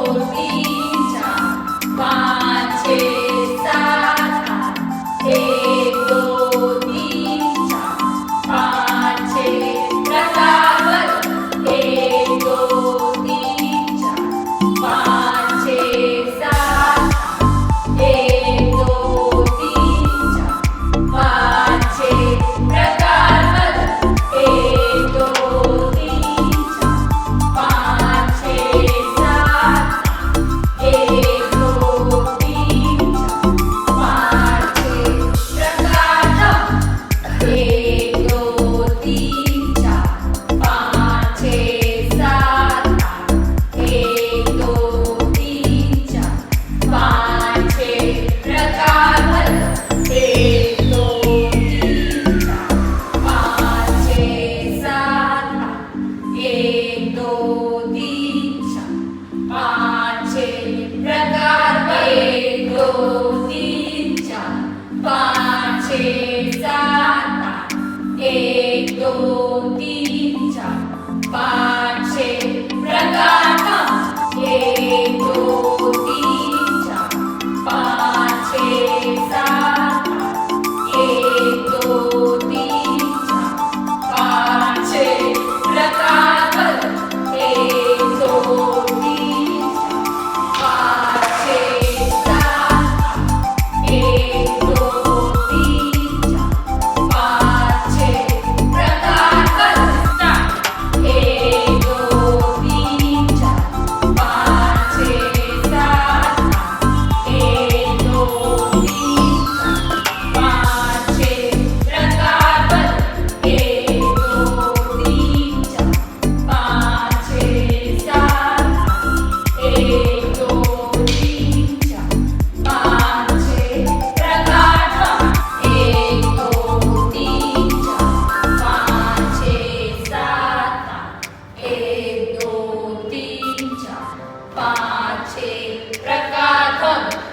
तीन चार पाँच छः सात आठ एक दो तीन चार पाँच छः प्रकार एक दो तीन चार पाँच छः सात आठ एक दो तीन चार पाँच छः प्रकार एक दो तीन चार पाँच छः सात आठ एक दो तीन चार पाँच छः प्रकार एक दो तीन चार पाँच छः सात आठ एक दो तीन चार पाँच छः प्रकार एक दो तीन चार पाँच छः सात आठ एक दो तीन चार पाँच छः प्रकार एक दो तीन चार पाँच छः सात आठ एक दो तीन चार पाँच छः प्रकार एक दो तीन चार पाँच छः सात आठ एक दो तीन चार पाँच छः प्रकार एक दो तीन चार पाँच छः सात आठ एक दो तीन चार पाँच छः प्रकार एक दो तीन चार पाँच छः सात आठ एक दो तीन चार पाँच छः प्रकार एक दो तीन चार पाँच छः सात आठ एक दो तीन चार पाँच छः प्रकार एक दो तीन चार पाँच छः सात आठ एक दो तीन चार पाँच छः प्रकार